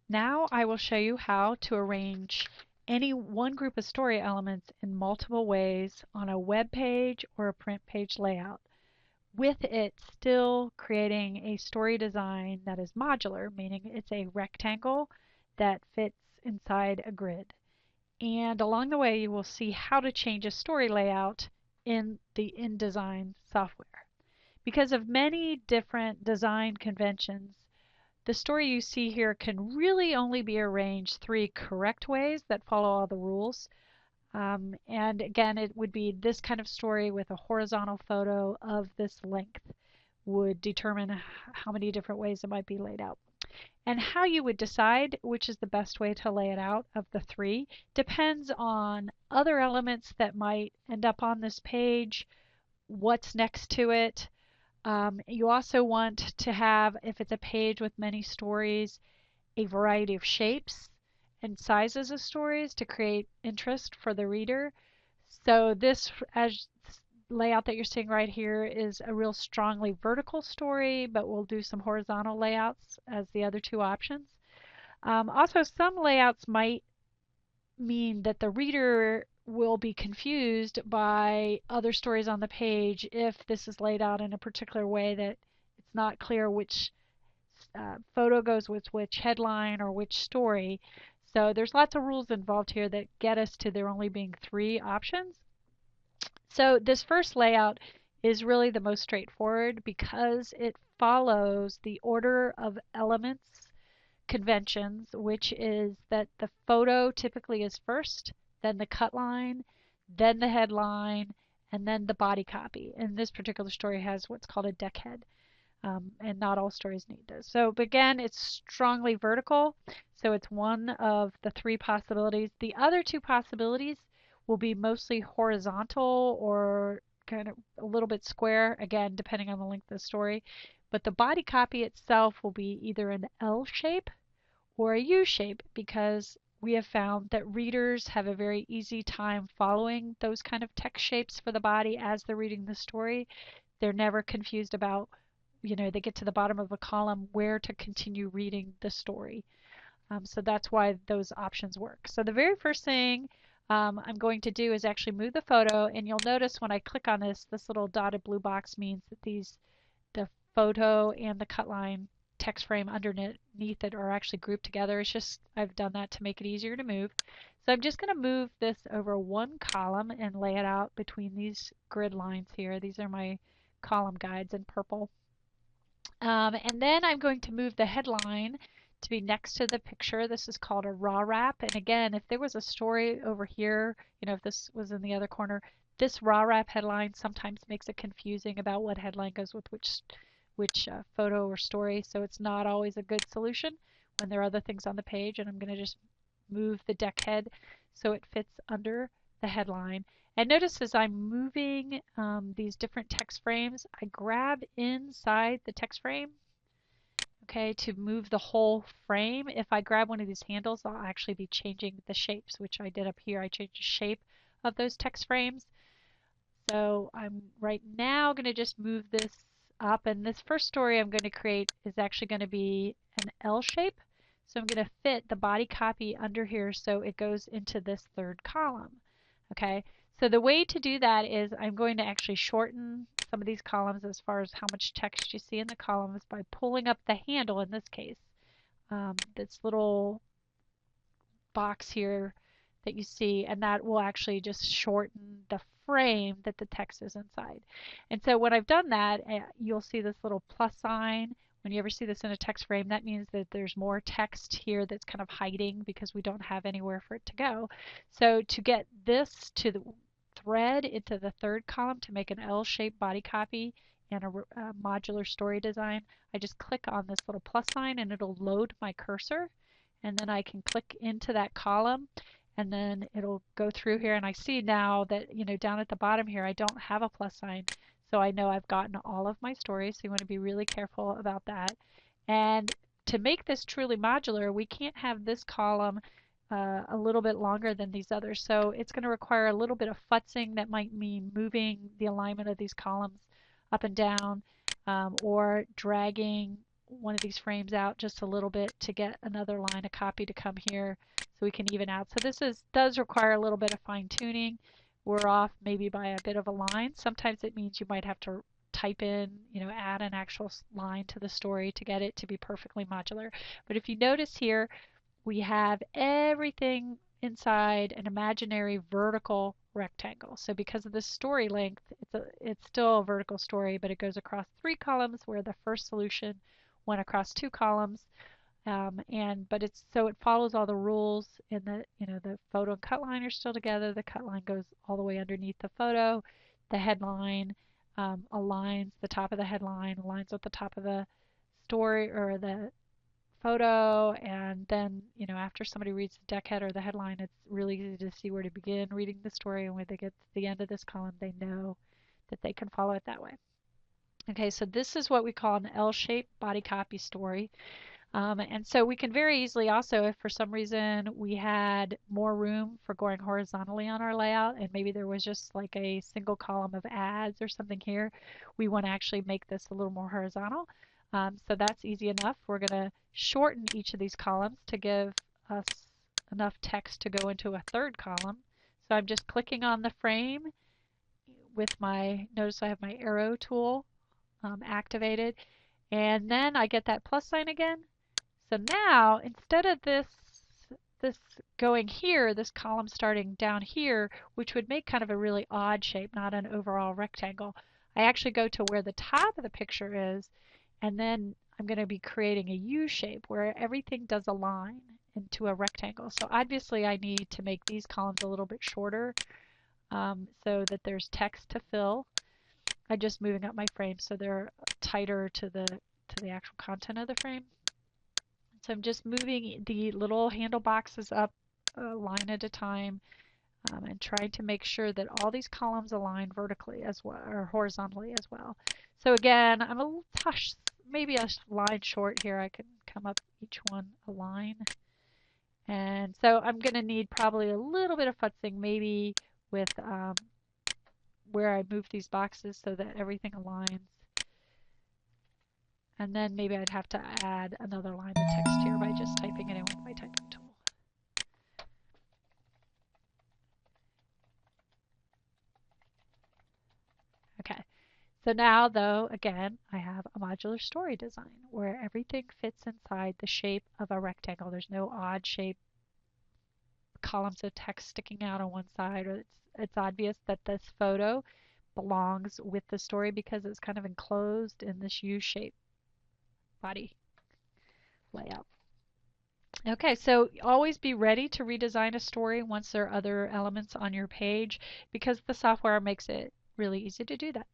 Now I will show you how to arrange any one group of story elements in multiple ways on a web page or a print page layout, with it still creating a story design that is modular, meaning it's a rectangle that fits inside a grid. And along the way you will see how to change a story layout in the InDesign software. Because of many different design conventions, the story you see here can really only be arranged three correct ways that follow all the rules. And again, it would be this kind of story with a horizontal photo of this length would determine how many different ways it might be laid out. And how you would decide which is the best way to lay it out of the three depends on other elements that might end up on this page, what's next to it. You also want to have, if it's a page with many stories, a variety of shapes and sizes of stories to create interest for the reader. So this as layout that you're seeing right here is a real strongly vertical story, but we'll do some horizontal layouts as the other two options. Also, some layouts might mean that the reader will be confused by other stories on the page if this is laid out in a particular way that it's not clear which photo goes with which headline or which story. So there's lots of rules involved here that get us to there only being three options. So this first layout is really the most straightforward because it follows the order of elements conventions, which is that the photo typically is first, then the cut line, then the headline, and then the body copy. And this particular story has what's called a deck head. And not all stories need this. So again, it's strongly vertical, so it's one of the three possibilities. The other two possibilities will be mostly horizontal or kind of a little bit square, again, depending on the length of the story. But the body copy itself will be either an L shape or a U shape because we have found that readers have a very easy time following those kind of text shapes for the body as they're reading the story. They're never confused about, they get to the bottom of a column where to continue reading the story. So that's why those options work. So the very first thing I'm going to do is actually move the photo, and you'll notice when I click on this little dotted blue box means that the photo and the cut line text frame underneath it are actually grouped together. It's just I've done that to make it easier to move. So I'm just going to move this over one column and lay it out between these grid lines here. These are my column guides in purple. And then I'm going to move the headline to be next to the picture. This is called a raw wrap. And again, if there was a story over here, if this was in the other corner, this raw wrap headline sometimes makes it confusing about what headline goes with which photo or story. So it's not always a good solution when there are other things on the page. And I'm going to just move the deck head so it fits under the headline. And notice as I'm moving these different text frames, I grab inside the text frame, okay, to move the whole frame. If I grab one of these handles, I'll actually be changing the shapes, which I did up here. I changed the shape of those text frames. So I'm right now going to just move this up. And this first story I'm going to create is actually going to be an L shape. So I'm going to fit the body copy under here so it goes into this third column. Okay, so the way to do that is I'm going to actually shorten some of these columns as far as how much text you see in the columns by pulling up the handle in this case. This little box here that you see, and that will actually just shorten the frame that the text is inside. And so when I've done that, you'll see this little plus sign. When you ever see this in a text frame, that means that there's more text here that's kind of hiding because we don't have anywhere for it to go. So to get this to the thread into the third column to make an L-shaped body copy and a modular story design, I just click on this little plus sign and it'll load my cursor, and then I can click into that column and then it'll go through here, and I see now that down at the bottom here I don't have a plus sign, so I know I've gotten all of my stories. So you want to be really careful about that. And to make this truly modular, we can't have this column a little bit longer than these others, so it's going to require a little bit of futzing. That might mean moving the alignment of these columns up and down, or dragging one of these frames out just a little bit to get another line of copy to come here so we can even out. So this does require a little bit of fine tuning. We're off maybe by a bit of a line. Sometimes it means you might have to type in, add an actual line to the story to get it to be perfectly modular. But if you notice here, we have everything inside an imaginary vertical rectangle. So because of the story length, it's still a vertical story, but it goes across 3 columns where the first solution went across 2 columns. But it follows all the rules in the photo and cut line are still together. The cut line goes all the way underneath the photo. The headline aligns the top of the headline, aligns with the top of the story or the photo, and then after somebody reads the deck head or the headline, it's really easy to see where to begin reading the story, and when they get to the end of this column, they know that they can follow it that way. Okay, so this is what we call an L-shaped body copy story. And so we can very easily also, if for some reason we had more room for going horizontally on our layout, and maybe there was just like a single column of ads or something here, we want to actually make this a little more horizontal. So that's easy enough. We're going to shorten each of these columns to give us enough text to go into a third column. So I'm just clicking on the frame with notice I have my arrow tool activated, and then I get that plus sign again. So now, instead of this going here, this column starting down here, which would make kind of a really odd shape, not an overall rectangle, I actually go to where the top of the picture is, and then I'm going to be creating a U shape where everything does align into a rectangle. So obviously I need to make these columns a little bit shorter so that there's text to fill. I'm just moving up my frame so they're tighter to the actual content of the frame. So I'm just moving the little handle boxes up a line at a time and trying to make sure that all these columns align vertically as well, or horizontally as well. So again, I'm a touch, maybe a line short here. I can come up each one a line. And so I'm going to need probably a little bit of futzing maybe with where I move these boxes so that everything aligns. And then maybe I'd have to add another line of text here by just typing it in with my typing tool. Okay, so now though, again, I have a modular story design where everything fits inside the shape of a rectangle. There's no odd shape columns of text sticking out on one side, or it's obvious that this photo belongs with the story because it's kind of enclosed in this U-shaped body layout. Okay, so always be ready to redesign a story once there are other elements on your page because the software makes it really easy to do that.